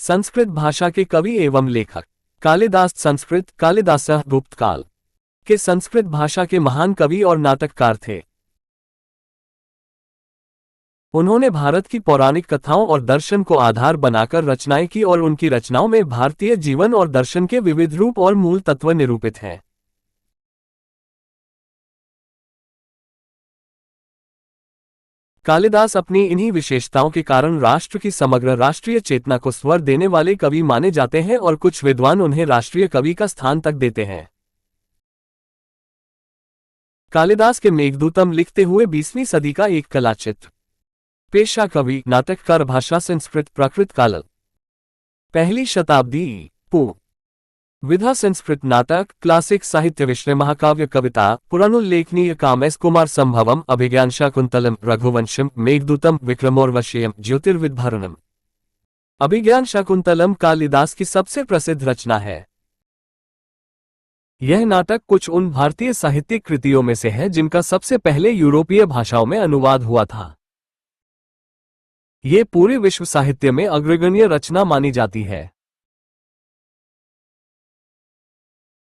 संस्कृत भाषा के कवि एवं लेखक कालिदास संस्कृत कालिदासः गुप्त काल के संस्कृत भाषा के महान कवि और नाटककार थे। उन्होंने भारत की पौराणिक कथाओं और दर्शन को आधार बनाकर रचनाएं की और उनकी रचनाओं में भारतीय जीवन और दर्शन के विविध रूप और मूल तत्व निरूपित हैं। कालिदास अपनी इन्हीं विशेषताओं के कारण राष्ट्र की समग्र राष्ट्रीय चेतना को स्वर देने वाले कवि माने जाते हैं और कुछ विद्वान उन्हें राष्ट्रीय कवि का स्थान तक देते हैं। कालिदास के मेघदूतम लिखते हुए 20वीं सदी का एक कलाचित्र। पेशा कवि, नाटककार, भाषा संस्कृत, प्राकृत काल, पहली शताब्दी पू। विधा संस्कृत नाटक, क्लासिक साहित्य विषय, महाकाव्य, कविता, पुराणोल्लेखनीय, कामेश कुमार संभवम, अभिज्ञान शाकुंतलम, रघुवंशम, मेघदूतम, विक्रमोर्वशीयम, ज्योतिर्विद्भरणम। अभिज्ञान शाकुंतलम कालिदास की सबसे प्रसिद्ध रचना है। यह नाटक कुछ उन भारतीय साहित्यिक कृतियों में से है जिनका सबसे पहले यूरोपीय भाषाओं में अनुवाद हुआ था। ये पूरे विश्व साहित्य में अग्रगण्य रचना मानी जाती है।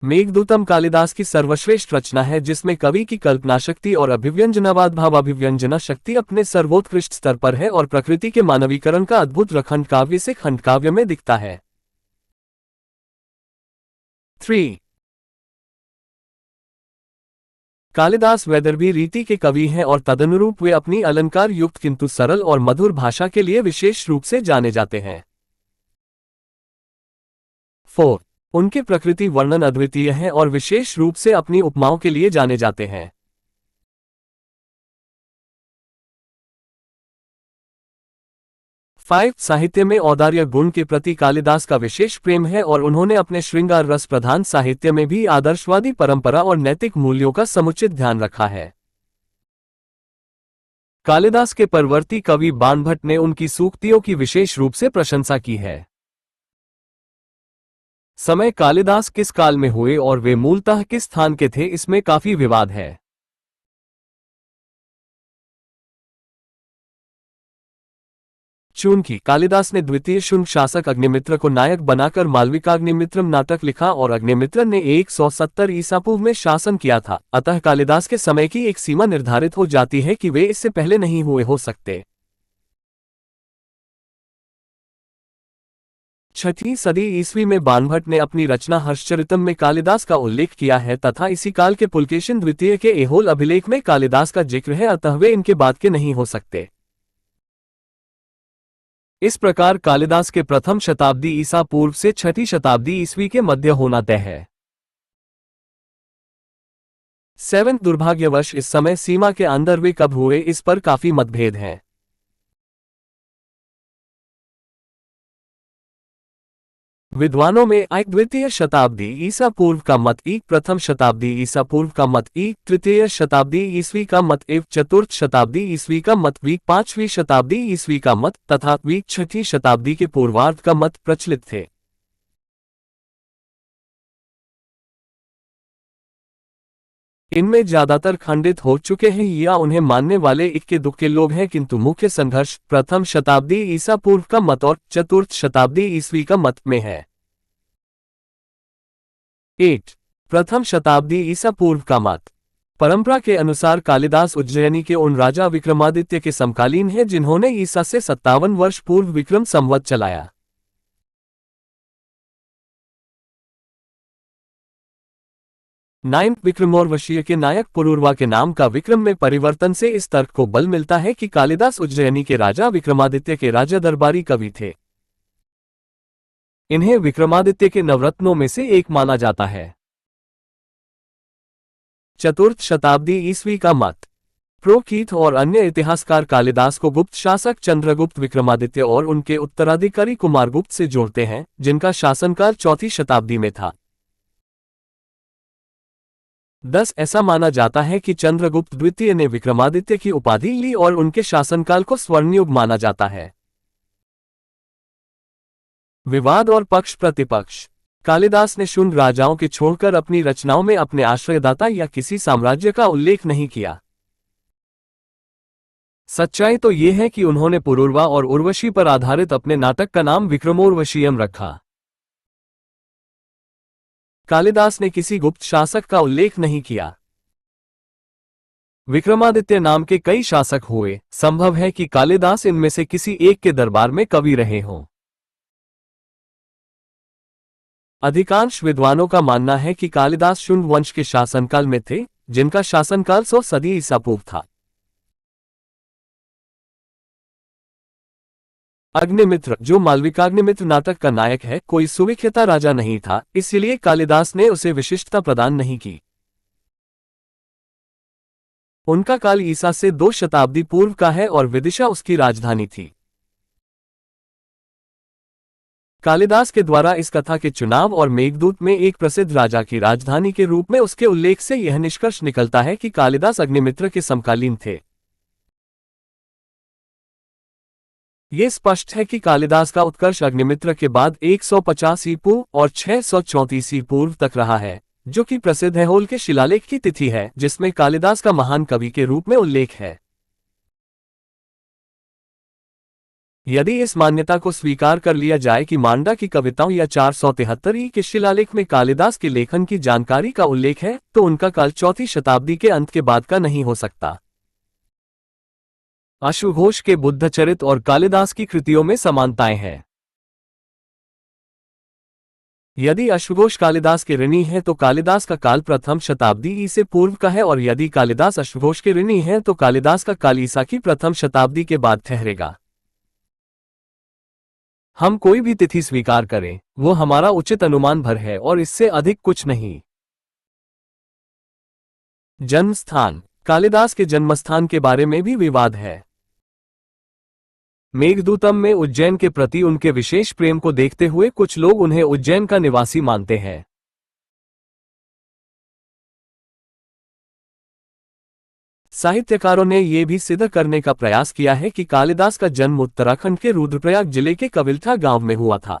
मेघदूतम कालिदास की सर्वश्रेष्ठ रचना है जिसमें कवि की कल्पना शक्ति और अभिव्यंजनावाद भावाभिव्यंजना शक्ति अपने सर्वोत्कृष्ट स्तर पर है और प्रकृति के मानवीकरण का अद्भुत रखंड काव्य से खंडकाव्य में दिखता है। 3. कालिदास वैदर्भी रीति के कवि हैं और तदनुरूप वे अपनी अलंकार युक्त किंतु सरल और मधुर भाषा के लिए विशेष रूप से जाने जाते हैं। 4. उनके प्रकृति वर्णन अद्वितीय है और विशेष रूप से अपनी उपमाओं के लिए जाने जाते हैं। 5. साहित्य में औदार्य गुण के प्रति कालिदास का विशेष प्रेम है और उन्होंने अपने श्रृंगार रस प्रधान साहित्य में भी आदर्शवादी परंपरा और नैतिक मूल्यों का समुचित ध्यान रखा है। कालिदास के परवर्ती कवि बाणभट्ट ने उनकी सूक्तियों की विशेष रूप से प्रशंसा की है। समय कालिदास किस काल में हुए और वे मूलतः किस स्थान के थे, इसमें काफी विवाद है। चूंकि कालिदास ने द्वितीय शुंग शासक अग्निमित्र को नायक बनाकर मालविकाग्निमित्रम नाटक लिखा और अग्निमित्र ने 170 ईसा पूर्व में शासन किया था, अतः कालिदास के समय की एक सीमा निर्धारित हो जाती है कि वे इससे पहले नहीं हुए हो सकते। 6वीं सदी ईस्वी में बाणभट्ट ने अपनी रचना हर्षचरितम में कालिदास का उल्लेख किया है तथा इसी काल के पुलकेशिन द्वितीय के एहोल अभिलेख में कालिदास का जिक्र है, अतः वे इनके बाद के नहीं हो सकते। इस प्रकार कालिदास के प्रथम शताब्दी ईसा पूर्व से 6वीं शताब्दी ईस्वी के मध्य होना तय है। 7. दुर्भाग्यवश इस समय सीमा के अंदर वे कब हुए इस पर काफी मतभेद हैं। विद्वानों में एक द्वितीय शताब्दी ईसा पूर्व का मत, एक प्रथम शताब्दी ईसा पूर्व का मत, एक तृतीय शताब्दी ईस्वी का मत, एक चतुर्थ शताब्दी ईस्वी का मत, वीक 5वीं शताब्दी ईस्वी का मत तथा वीक 6वीं शताब्दी के पूर्वार्ध का मत प्रचलित थे। इनमें ज्यादातर खंडित हो चुके हैं या उन्हें मानने वाले इक्के दुक्के लोग हैं, किंतु मुख्य संघर्ष प्रथम शताब्दी ईसा पूर्व का मत और चतुर्थ शताब्दी ईस्वी का मत में है। 8. प्रथम शताब्दी ईसा पूर्व का मत। परंपरा के अनुसार कालिदास उज्जयिनी के उन राजा विक्रमादित्य के समकालीन हैं जिन्होंने ईसा से 57 वर्ष पूर्व विक्रम संवत चलाया। 9. विक्रमोर्वशीय के नायक पुरूरवा के नाम का विक्रम में परिवर्तन से इस तर्क को बल मिलता है कि कालिदास उज्जयिनी के राजा विक्रमादित्य के राजा दरबारी कवि थे। इन्हें विक्रमादित्य के नवरत्नों में से एक माना जाता है। चतुर्थ शताब्दी ईस्वी का मत। प्रोकीथ और अन्य इतिहासकार कालिदास को गुप्त शासक चंद्रगुप्त विक्रमादित्य और उनके उत्तराधिकारी कुमारगुप्त से जोड़ते हैं, जिनका शासनकाल 4वीं शताब्दी में था। 10. ऐसा माना जाता है कि चंद्रगुप्त द्वितीय ने विक्रमादित्य की उपाधि ली और उनके शासनकाल को स्वर्णयुग माना जाता है। विवाद और पक्ष प्रतिपक्ष। कालिदास ने शुंग राजाओं के छोड़कर अपनी रचनाओं में अपने आश्रयदाता या किसी साम्राज्य का उल्लेख नहीं किया। सच्चाई तो ये है कि उन्होंने पुरूरवा और उर्वशी पर आधारित अपने नाटक का नाम विक्रमोर्वशीयम रखा। कालिदास ने किसी गुप्त शासक का उल्लेख नहीं किया। विक्रमादित्य नाम के कई शासक हुए, संभव है कि कालिदास इनमें से किसी एक के दरबार में कवि रहे हों। अधिकांश विद्वानों का मानना है कि कालिदास शुंग वंश के शासनकाल में थे, जिनका शासनकाल 100 सदी ईसा पूर्व था। अग्निमित्र, जो मालविकाग्निमित्र नाटक का नायक है, कोई सुविख्याता राजा नहीं था, इसलिए कालिदास ने उसे विशिष्टता प्रदान नहीं की। उनका काल ईसा से 2 शताब्दी पूर्व का है और विदिशा उसकी राजधानी थी। कालिदास के द्वारा इस कथा के चुनाव और मेघदूत में एक प्रसिद्ध राजा की राजधानी के रूप में उसके उल्लेख से यह निष्कर्ष निकलता है कि कालिदास अग्निमित्र के समकालीन थे। ये स्पष्ट है कि कालिदास का उत्कर्ष अग्निमित्र के बाद 150 ईसा पूर्व और 634 ईसा पूर्व तक रहा है, जो कि प्रसिद्ध ऐहोल के शिलालेख की तिथि है, जिसमें कालिदास का महान कवि के रूप में उल्लेख है। यदि इस मान्यता को स्वीकार कर लिया जाए कि मांडा की कविताओं या 473 ई के शिलालेख में कालिदास के लेखन की जानकारी का उल्लेख है, तो उनका काल 4वीं शताब्दी के अंत के बाद का नहीं हो सकता। अश्वघोष के बुद्धचरित और कालिदास की कृतियों में समानताएं हैं। यदि अश्वघोष कालिदास के ऋणी है तो कालिदास का काल प्रथम शताब्दी ईसा पूर्व का है, और यदि कालिदास अश्वघोष के ऋणी है तो कालिदास का काल ईसा की प्रथम शताब्दी के बाद ठहरेगा। हम कोई भी तिथि स्वीकार करें, वो हमारा उचित अनुमान भर है और इससे अधिक कुछ नहीं। जन्मस्थान, कालिदास के जन्मस्थान के बारे में भी विवाद है। मेघदूतम में उज्जैन के प्रति उनके विशेष प्रेम को देखते हुए कुछ लोग उन्हें उज्जैन का निवासी मानते हैं। साहित्यकारों ने यह भी सिद्ध करने का प्रयास किया है कि कालिदास का जन्म उत्तराखंड के रुद्रप्रयाग जिले के कविल्ठा गांव में हुआ था।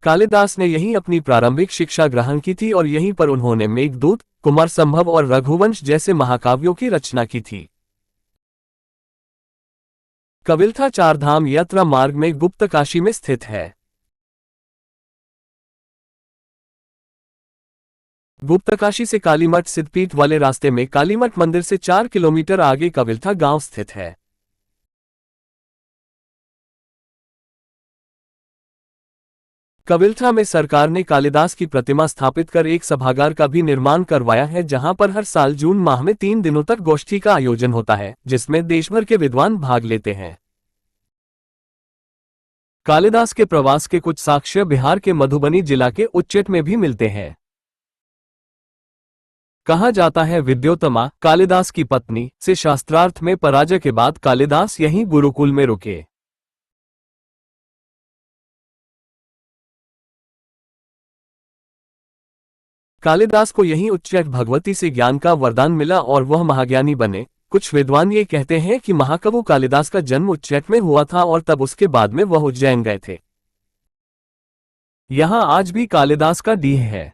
कालिदास ने यहीं अपनी प्रारंभिक शिक्षा ग्रहण की थी और यहीं पर उन्होंने मेघदूत, कुमार संभव और रघुवंश जैसे महाकाव्यों की रचना की थी। कविल्ठा चारधाम यात्रा मार्ग में गुप्तकाशी में स्थित है। गुप्तकाशी से कालीमठ सिद्धपीठ वाले रास्ते में कालीमठ मंदिर से 4 किलोमीटर आगे कविल्ठा गांव स्थित है। कविल्ठा में सरकार ने कालिदास की प्रतिमा स्थापित कर एक सभागार का भी निर्माण करवाया है, जहां पर हर साल जून माह में 3 दिनों तक गोष्ठी का आयोजन होता है, जिसमें देश भर के विद्वान भाग लेते हैं। कालिदास के प्रवास के कुछ साक्ष्य बिहार के मधुबनी जिला के उच्चैठ में भी मिलते हैं। कहा जाता है विद्योत्तमा, कालिदास की पत्नी, से शास्त्रार्थ में पराजय के बाद कालिदास यहीं गुरुकुल में रुके। कालिदास को यहीं उच्चैठ भगवती से ज्ञान का वरदान मिला और वह महाज्ञानी बने। कुछ विद्वान ये कहते हैं कि महाकवि कालिदास का जन्म उच्चैठ में हुआ था और तब उसके बाद में वह उज्जैन गए थे। यहां आज भी कालिदास का डीह है।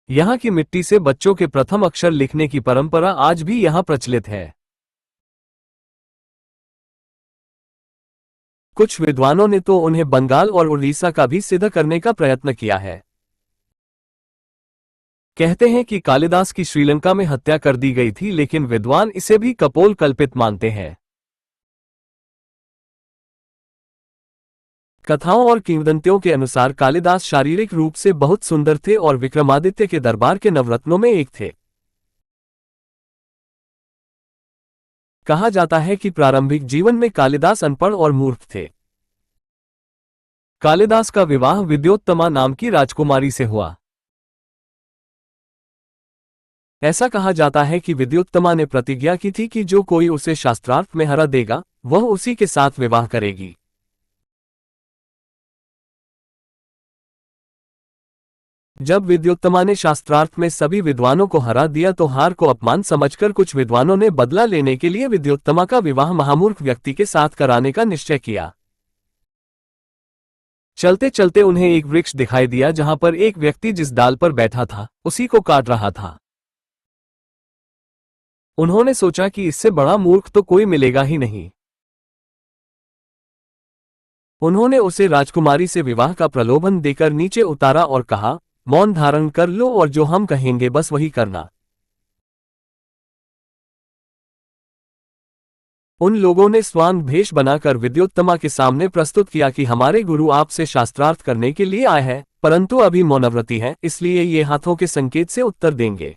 यहां की मिट्टी से बच्चों के प्रथम अक्षर लिखने की परंपरा आज भी यहां प्रचलित है। कुछ विद्वानों ने तो उन्हें बंगाल और उड़ीसा का भी सिद्ध करने का प्रयत्न किया है। कहते हैं कि कालिदास की श्रीलंका में हत्या कर दी गई थी, लेकिन विद्वान इसे भी कपोल कल्पित मानते हैं। कथाओं और किंवदंतियों के अनुसार कालिदास शारीरिक रूप से बहुत सुंदर थे और विक्रमादित्य के दरबार के नवरत्नों में एक थे। कहा जाता है कि प्रारंभिक जीवन में कालिदास अनपढ़ और मूर्ख थे। कालिदास का विवाह विद्योत्तमा नाम की राजकुमारी से हुआ। ऐसा कहा जाता है कि विद्योत्तमा ने प्रतिज्ञा की थी कि जो कोई उसे शास्त्रार्थ में हरा देगा, वह उसी के साथ विवाह करेगी। जब विद्योत्तमा ने शास्त्रार्थ में सभी विद्वानों को हरा दिया तो हार को अपमान समझकर कुछ विद्वानों ने बदला लेने के लिए विद्योत्तमा का विवाह महामूर्ख व्यक्ति के साथ कराने का निश्चय किया। चलते चलते उन्हें एक वृक्ष दिखाई दिया जहां पर एक व्यक्ति जिस डाल पर बैठा था उसी को काट रहा था। उन्होंने सोचा कि इससे बड़ा मूर्ख तो कोई मिलेगा ही नहीं। उन्होंने उसे राजकुमारी से विवाह का प्रलोभन देकर नीचे उतारा और कहा, मौन धारण कर लो और जो हम कहेंगे बस वही करना। उन लोगों ने स्वांग भेष बनाकर विद्योत्तमा के सामने प्रस्तुत किया कि हमारे गुरु आपसे शास्त्रार्थ करने के लिए आए हैं, परंतु अभी मौनव्रती हैं, इसलिए ये हाथों के संकेत से उत्तर देंगे।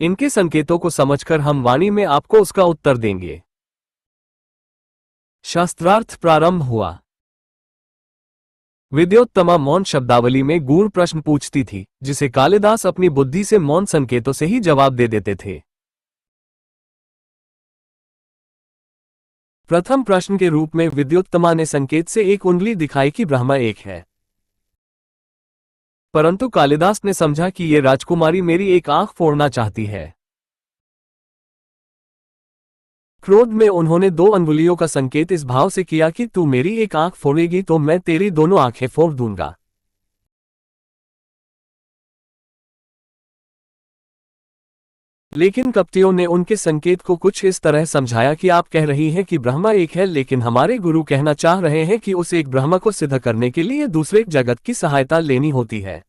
इनके संकेतों को समझकर हम वाणी में आपको उसका उत्तर देंगे। शास्त्रार्थ प्रारंभ हुआ। विद्योत्तमा मौन शब्दावली में गूढ़ प्रश्न पूछती थी, जिसे कालिदास अपनी बुद्धि से मौन संकेतों से ही जवाब दे देते थे। प्रथम प्रश्न के रूप में विद्योत्तमा ने संकेत से एक उंगली दिखाई कि ब्रह्मा एक है, परंतु कालिदास ने समझा कि ये राजकुमारी मेरी एक आंख फोड़ना चाहती है। क्रोध में उन्होंने 2 अंगुलियों का संकेत इस भाव से किया कि तू मेरी एक आंख फोड़ेगी तो मैं तेरी दोनों आंखें फोड़ दूंगा। लेकिन कप्तियों ने उनके संकेत को कुछ इस तरह समझाया कि आप कह रही हैं कि ब्रह्मा एक है, लेकिन हमारे गुरु कहना चाह रहे हैं कि उस एक ब्रह्मा को सिद्ध करने के लिए दूसरे जगत की सहायता लेनी होती है।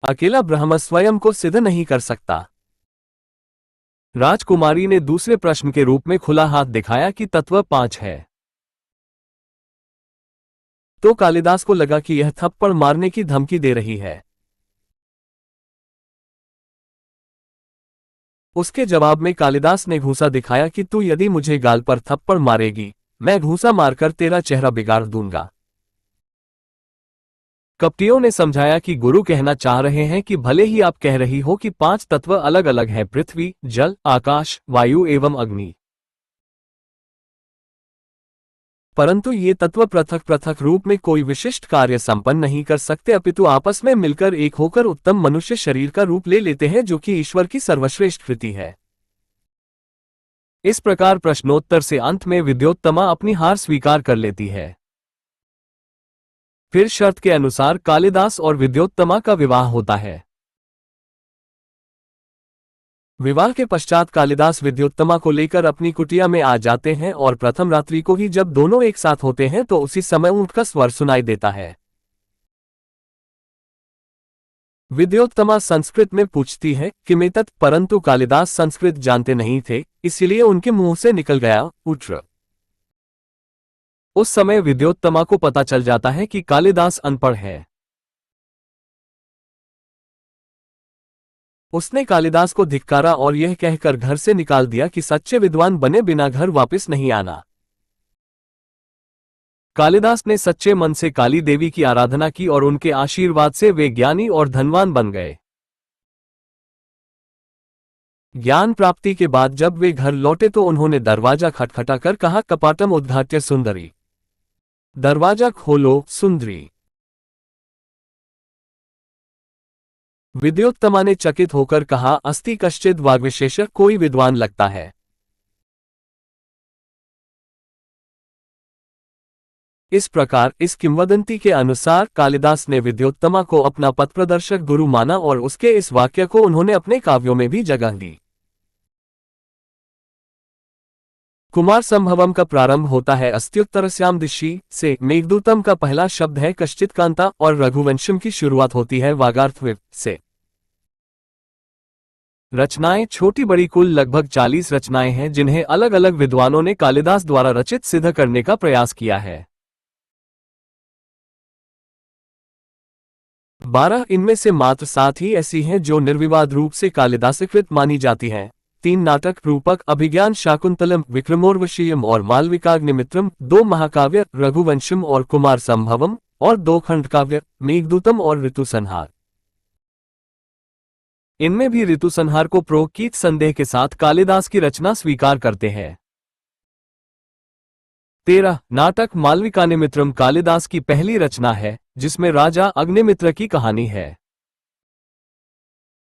अकेला ब्रह्म स्वयं को सिद्ध नहीं कर सकता। राजकुमारी ने दूसरे प्रश्न के रूप में खुला हाथ दिखाया कि तत्व 5 है। तो कालिदास को लगा कि यह थप्पड़ मारने की धमकी दे रही है। उसके जवाब में कालिदास ने घूंसा दिखाया कि तू यदि मुझे गाल पर थप्पड़ मारेगी, मैं घूंसा मारकर तेरा चेहरा बिगाड़ दूंगा। कप्तियों ने समझाया कि गुरु कहना चाह रहे हैं कि भले ही आप कह रही हो कि 5 तत्व अलग अलग हैं, पृथ्वी, जल, आकाश, वायु एवं अग्नि, परंतु ये तत्व पृथक पृथक रूप में कोई विशिष्ट कार्य संपन्न नहीं कर सकते, अपितु आपस में मिलकर एक होकर उत्तम मनुष्य शरीर का रूप ले लेते हैं, जो कि ईश्वर की सर्वश्रेष्ठ कृति है। इस प्रकार प्रश्नोत्तर से अंत में विद्योत्तमा अपनी हार स्वीकार कर लेती है। फिर शर्त के अनुसार कालिदास और विद्योत्तमा का विवाह होता है। विवाह के पश्चात कालिदास विद्योत्तमा को लेकर अपनी कुटिया में आ जाते हैं और प्रथम रात्रि को ही जब दोनों एक साथ होते हैं तो उसी समय ऊंट का स्वर सुनाई देता है। विद्योत्तमा संस्कृत में पूछती है किमेतत्, परंतु कालिदास संस्कृत जानते नहीं थे, इसलिए उनके मुंह से निकल गया उट्र। उस समय विद्योत्तमा को पता चल जाता है कि कालिदास अनपढ़ है। उसने कालिदास को धिक्कारा और यह कहकर घर से निकाल दिया कि सच्चे विद्वान बने बिना घर वापस नहीं आना। कालिदास ने सच्चे मन से काली देवी की आराधना की और उनके आशीर्वाद से वे ज्ञानी और धनवान बन गए। ज्ञान प्राप्ति के बाद जब वे घर लौटे तो उन्होंने दरवाजा खटखटाकर कहा, कपाटम उद्घाट्य सुंदरी, दरवाजा खोलो सुंदरी। विद्योत्तमा ने चकित होकर कहा, अस्ति कश्चिद् वाग्विशेषः, कोई विद्वान लगता है। इस प्रकार इस किंवदंती के अनुसार कालिदास ने विद्योत्तमा को अपना पथप्रदर्शक गुरु माना और उसके इस वाक्य को उन्होंने अपने काव्यों में भी जगह दी। कुमार संभवम का प्रारंभ होता है अस्त्युत्तरस्याम दिशि से, मेघदूतम का पहला शब्द है कश्चित् कांता और रघुवंशम की शुरुआत होती है वागार्थविव से। रचनाएं छोटी बड़ी कुल लगभग 40 रचनाएं हैं जिन्हें अलग अलग विद्वानों ने कालिदास द्वारा रचित सिद्ध करने का प्रयास किया है। 12 इनमें से मात्र 7 ही ऐसी हैं जो निर्विवाद रूप से कालिदासकृत मानी जाती हैं। 3 नाटक, रूपक, अभिज्ञान शाकुंतलम, विक्रमोर्वशीयम और मालविकाग्निमित्रम, 2 महाकाव्य रघुवंशम और कुमार संभवम, और 2 खंडकाव्य मेघदूतम और ऋतुसंहार। इनमें भी ऋतुसंहार को प्रोक्तित संदेह के साथ कालिदास की रचना स्वीकार करते हैं। 13 नाटक मालविकाग्निमित्रम कालिदास की पहली रचना है जिसमें राजा अग्निमित्र की कहानी है।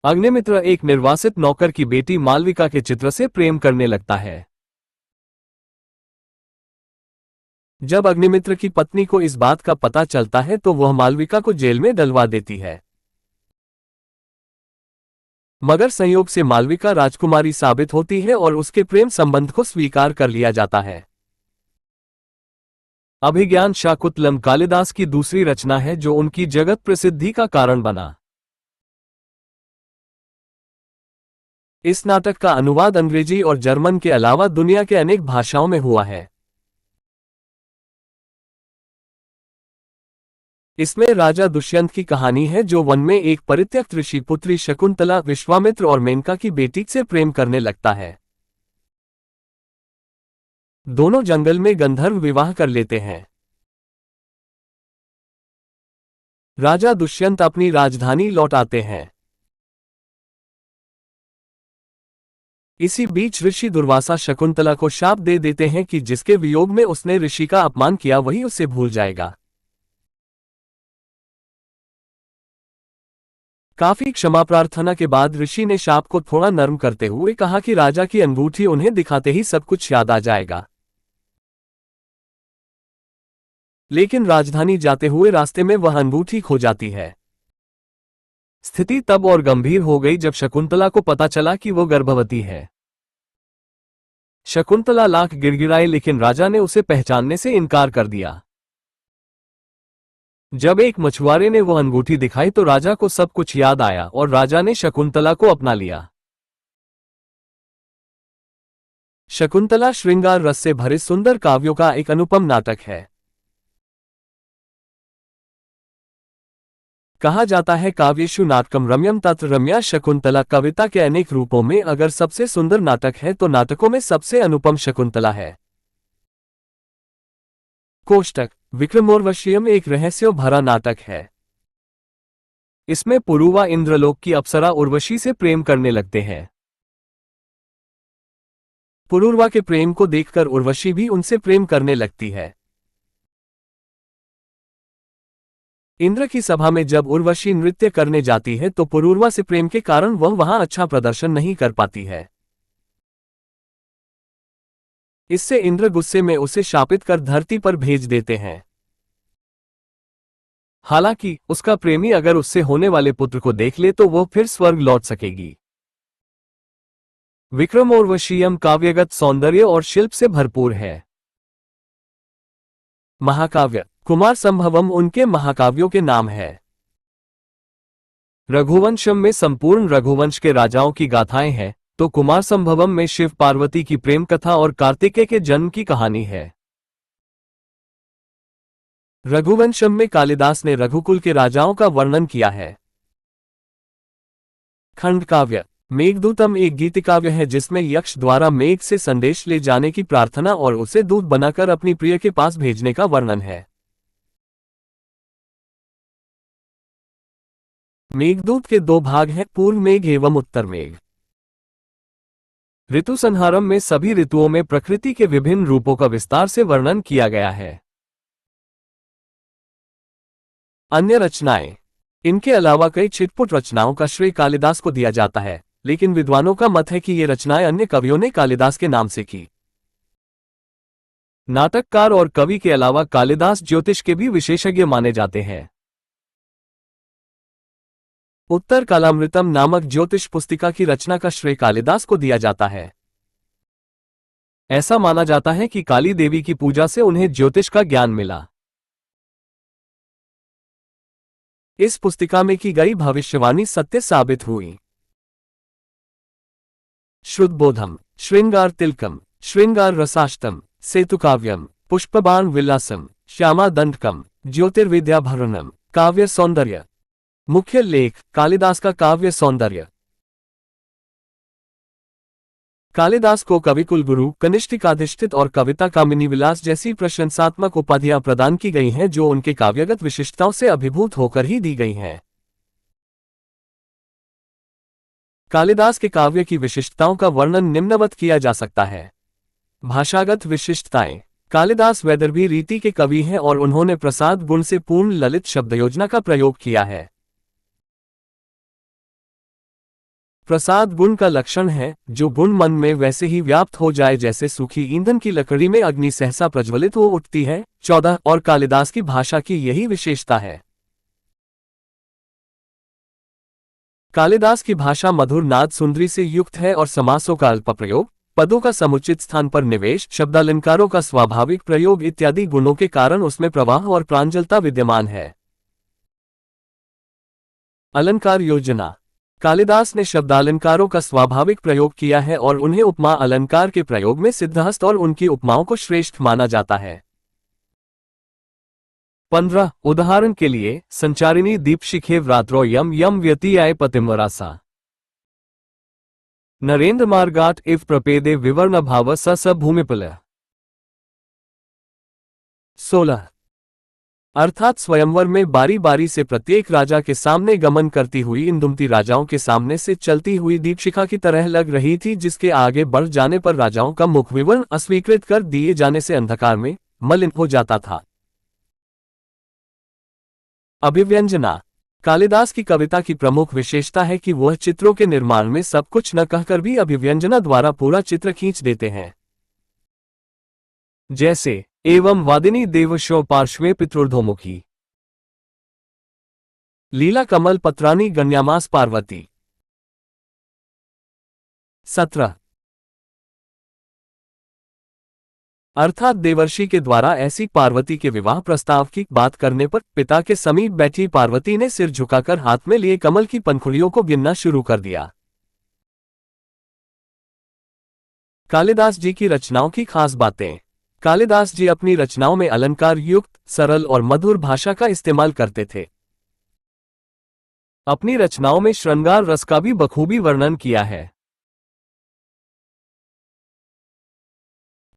अग्निमित्र एक निर्वासित नौकर की बेटी मालविका के चित्र से प्रेम करने लगता है। जब अग्निमित्र की पत्नी को इस बात का पता चलता है तो वह मालविका को जेल में डलवा देती है, मगर संयोग से मालविका राजकुमारी साबित होती है और उसके प्रेम संबंध को स्वीकार कर लिया जाता है। अभिज्ञान शाकुंतलम कालिदास की दूसरी रचना है जो उनकी जगत प्रसिद्धि का कारण बना। इस नाटक का अनुवाद अंग्रेजी और जर्मन के अलावा दुनिया के अनेक भाषाओं में हुआ है। इसमें राजा दुष्यंत की कहानी है जो वन में एक परित्यक्त ऋषि पुत्री शकुंतला विश्वामित्र और मेनका की बेटी से प्रेम करने लगता है। दोनों जंगल में गंधर्व विवाह कर लेते हैं। राजा दुष्यंत अपनी राजधानी लौट आते हैं। इसी बीच ऋषि दुर्वासा शकुंतला को शाप दे देते हैं कि जिसके वियोग में उसने ऋषि का अपमान किया वही उसे भूल जाएगा। काफी क्षमा प्रार्थना के बाद ऋषि ने शाप को थोड़ा नर्म करते हुए कहा कि राजा की अंगूठी उन्हें दिखाते ही सब कुछ याद आ जाएगा। लेकिन राजधानी जाते हुए रास्ते में वह अंगूठी खो जाती है। स्थिति तब और गंभीर हो गई जब शकुंतला को पता चला कि वो गर्भवती है। शकुंतला लाख गिड़गिड़ाई लेकिन राजा ने उसे पहचानने से इनकार कर दिया। जब एक मछुआरे ने वो अंगूठी दिखाई तो राजा को सब कुछ याद आया और राजा ने शकुंतला को अपना लिया। शकुंतला श्रृंगार रस से भरे सुंदर काव्यों का एक अनुपम नाटक है। कहा जाता है काव्येषु नाटकम रम्यम तत्र रम्या शकुंतला। कविता के अनेक रूपों में अगर सबसे सुंदर नाटक है तो नाटकों में सबसे अनुपम शकुंतला है। कोष्टक विक्रमोर्वशीयम एक रहस्य भरा नाटक है। इसमें पुरुवा इंद्रलोक की अप्सरा उर्वशी से प्रेम करने लगते हैं। पुरुरवा के प्रेम को देखकर उर्वशी भी उनसे प्रेम करने लगती है। इंद्र की सभा में जब उर्वशी नृत्य करने जाती है तो पुरुरवा से प्रेम के कारण वह वहां अच्छा प्रदर्शन नहीं कर पाती है। इससे इंद्र गुस्से में उसे शापित कर धरती पर भेज देते हैं। हालांकि उसका प्रेमी अगर उससे होने वाले पुत्र को देख ले तो वह फिर स्वर्ग लौट सकेगी। विक्रमोर्वशीयम काव्यगत सौंदर्य और शिल्प से भरपूर है। महाकाव्य कुमार संभवम उनके महाकाव्यों के नाम है। रघुवंशम में संपूर्ण रघुवंश के राजाओं की गाथाएं हैं तो कुमार संभवम में शिव पार्वती की प्रेम कथा और कार्तिकेय के जन्म की कहानी है। रघुवंशम में कालिदास ने रघुकुल के राजाओं का वर्णन किया है। खंड काव्य मेघदूतम एक गीतिकाव्य है जिसमें यक्ष द्वारा मेघ से संदेश ले जाने की प्रार्थना और उसे दूत बनाकर अपनी प्रिय के पास भेजने का वर्णन है। मेघदूत के दो भाग हैं, पूर्व मेघ एवं उत्तर मेघ। ऋतु संहारम में सभी ऋतुओं में प्रकृति के विभिन्न रूपों का विस्तार से वर्णन किया गया है। अन्य रचनाएं इनके अलावा कई छिटपुट रचनाओं का श्रेय कालिदास को दिया जाता है, लेकिन विद्वानों का मत है कि ये रचनाएं अन्य कवियों ने कालिदास के नाम से की। नाटककार और कवि के अलावा कालिदास ज्योतिष के भी विशेषज्ञ माने जाते हैं। उत्तर कालामृतम नामक ज्योतिष पुस्तिका की रचना का श्रेय कालिदास को दिया जाता है। ऐसा माना जाता है कि काली देवी की पूजा से उन्हें ज्योतिष का ज्ञान मिला। इस पुस्तिका में की गई भविष्यवाणी सत्य साबित हुई। श्रुतबोधम, श्रृंगार तिलकम, श्रृंगार रसाष्टम, सेतुकाव्यम, पुष्पबाण विलासम, श्यामा दंडकम, ज्योतिर्विद्याभरणम। काव्य सौंदर्य मुख्य लेख कालिदास का काव्य सौंदर्य। कालिदास को कविकुल गुरु, कनिष्ठिकाधिष्ठित और कविता कामिनी विलास जैसी प्रशंसात्मक उपाधियां प्रदान की गई हैं जो उनके काव्यगत विशिष्टताओं से अभिभूत होकर ही दी गई हैं। कालिदास के काव्य की विशिष्टताओं का वर्णन निम्नवत किया जा सकता है। भाषागत विशिष्टताएं कालिदास वैदर्भी रीति के कवि हैं और उन्होंने प्रसाद गुण से पूर्ण ललित शब्दयोजना का प्रयोग किया है। प्रसाद गुण का लक्षण है, जो गुण मन में वैसे ही व्याप्त हो जाए जैसे सूखी ईंधन की लकड़ी में अग्नि सहसा प्रज्वलित हो उठती है। 14 और कालिदास की भाषा की यही विशेषता है। कालिदास की भाषा मधुर नाद सुंदरी से युक्त है और समासों का अल्प प्रयोग, पदों का समुचित स्थान पर निवेश, शब्दालंकारों का स्वाभाविक प्रयोग इत्यादि गुणों के कारण उसमें प्रवाह और प्रांजलता विद्यमान है। अलंकार योजना। कालिदास ने शब्दालंकारों का स्वाभाविक प्रयोग किया है और उन्हें उपमा अलंकार के प्रयोग में सिद्धहस्त और उनकी उपमाओं को श्रेष्ठ माना जाता है। 15 उदाहरण के लिए, संचारिणी दीपशिखे व्रात्रो यम यम व्यतीयाय पतिमरासा। नरेंद्र मार्गाट इव प्रपेदे विवर्ण भाव स भूमिपल। 16 अर्थात स्वयंवर में बारी बारी से प्रत्येक राजा के सामने गमन करती हुई इंदुमती राजाओं के सामने से चलती हुई दीपशिखा की तरह लग रही थी, जिसके आगे बढ़ जाने पर राजाओं का मुख विवरण अस्वीकृत कर दिए जाने से अंधकार में मलिन हो जाता था। अभिव्यंजना। कालिदास की कविता की प्रमुख विशेषता है कि वह चित्रों के निर्माण में सब कुछ न कहकर भी अभिव्यंजना द्वारा पूरा चित्र खींच देते हैं। जैसे एवं वादिनी देवशो पार्श्वे पितृर्धोमुखी, लीला कमल पत्रानी गण्यामास पार्वती। 17 अर्थात देवर्षि के द्वारा ऐसी पार्वती के विवाह प्रस्ताव की बात करने पर पिता के समीप बैठी पार्वती ने सिर झुकाकर हाथ में लिए कमल की पंखुड़ियों को गिनना शुरू कर दिया। कालिदास जी की रचनाओं की खास बातें। कालिदास जी अपनी रचनाओं में अलंकार युक्त, सरल और मधुर भाषा का इस्तेमाल करते थे। अपनी रचनाओं में श्रृंगार रस का भी बखूबी वर्णन किया है।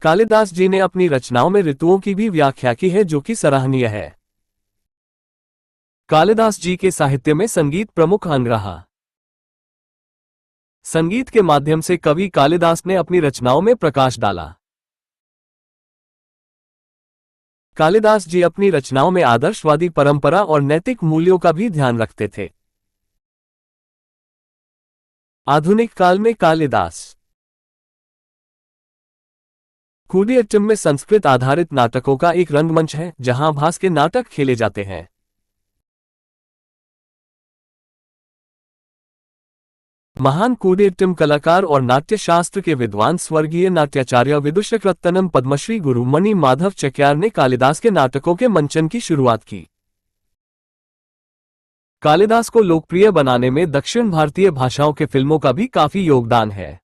कालिदास जी ने अपनी रचनाओं में ऋतुओं की भी व्याख्या की है, जो कि सराहनीय है। कालिदास जी के साहित्य में संगीत प्रमुख अंग रहा। संगीत के माध्यम से कवि कालिदास ने अपनी रचनाओं में प्रकाश डाला। कालिदास जी अपनी रचनाओं में आदर्शवादी परंपरा और नैतिक मूल्यों का भी ध्यान रखते थे। आधुनिक काल में कालिदास। कूडियट्टम में संस्कृत आधारित नाटकों का एक रंगमंच है, जहां भास के नाटक खेले जाते हैं। महान कूडियट्टम कलाकार और नाट्यशास्त्र के विद्वान स्वर्गीय नाट्याचार्य विदुषकरत्नम पद्मश्री गुरुमणि माधव चक्यार ने कालिदास के नाटकों के मंचन की शुरुआत की। कालिदास को लोकप्रिय बनाने में दक्षिण भारतीय भाषाओं के फिल्मों का भी काफी योगदान है।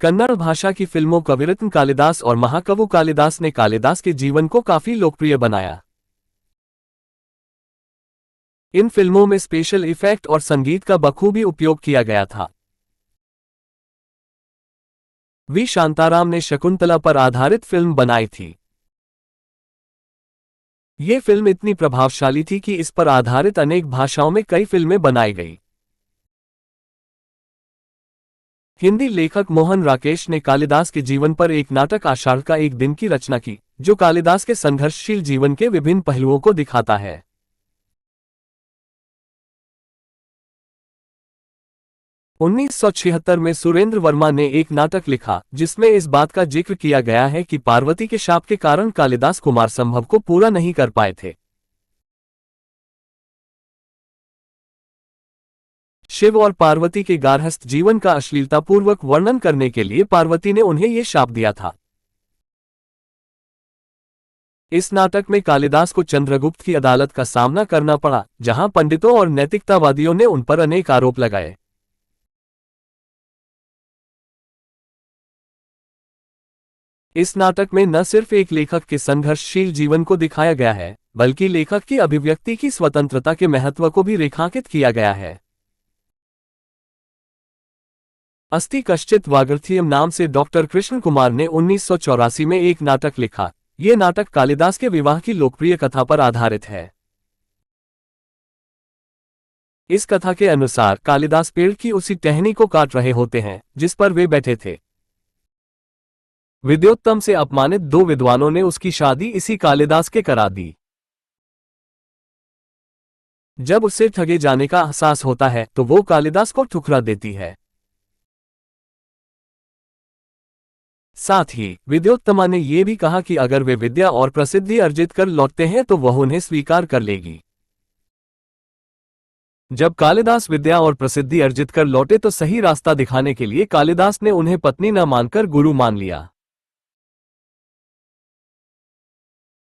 कन्नड़ भाषा की फिल्मों कविरत्न कालिदास और महाकवि कालिदास ने कालिदास के जीवन को काफी लोकप्रिय बनाया। इन फिल्मों में स्पेशल इफेक्ट और संगीत का बखूबी उपयोग किया गया था। वी शांताराम ने शकुंतला पर आधारित फिल्म बनाई थी। ये फिल्म इतनी प्रभावशाली थी कि इस पर आधारित अनेक भाषाओं में कई फिल्में बनाई गई। हिंदी लेखक मोहन राकेश ने कालिदास के जीवन पर एक नाटक आषाढ़ का एक दिन की रचना की, जो कालिदास के संघर्षशील जीवन के विभिन्न पहलुओं को दिखाता है। 1976 में सुरेंद्र वर्मा ने एक नाटक लिखा, जिसमें इस बात का जिक्र किया गया है कि पार्वती के शाप के कारण कालिदास कुमार संभव को पूरा नहीं कर पाए थे। शिव और पार्वती के गार्हस्थ जीवन का अश्लीलतापूर्वक वर्णन करने के लिए पार्वती ने उन्हें यह शाप दिया था। इस नाटक में कालिदास को चंद्रगुप्त की अदालत का सामना करना पड़ा, जहां पंडितों और नैतिकतावादियों ने उन पर अनेक आरोप लगाए। इस नाटक में न सिर्फ एक लेखक के संघर्षशील जीवन को दिखाया गया है, बल्कि लेखक की अभिव्यक्ति की स्वतंत्रता के महत्व को भी रेखांकित किया गया है। अस्ति कश्चित वागर्थ्यम नाम से डॉक्टर कृष्ण कुमार ने 1984 में एक नाटक लिखा। ये नाटक कालिदास के विवाह की लोकप्रिय कथा पर आधारित है। इस कथा के अनुसार कालिदास पेड़ की उसी टहनी को काट रहे होते हैं जिस पर वे बैठे थे। विद्योत्तम से अपमानित दो विद्वानों ने उसकी शादी इसी कालिदास के करा दी। जब उसे ठगे जाने का एहसास होता है तो वो कालिदास को ठुकरा देती है। साथ ही विद्योत्तमा ने यह भी कहा कि अगर वे विद्या और प्रसिद्धि अर्जित कर लौटते हैं तो वह उन्हें स्वीकार कर लेगी। जब कालिदास विद्या और प्रसिद्धि अर्जित कर लौटे तो सही रास्ता दिखाने के लिए कालिदास ने उन्हें पत्नी न मानकर गुरु मान लिया।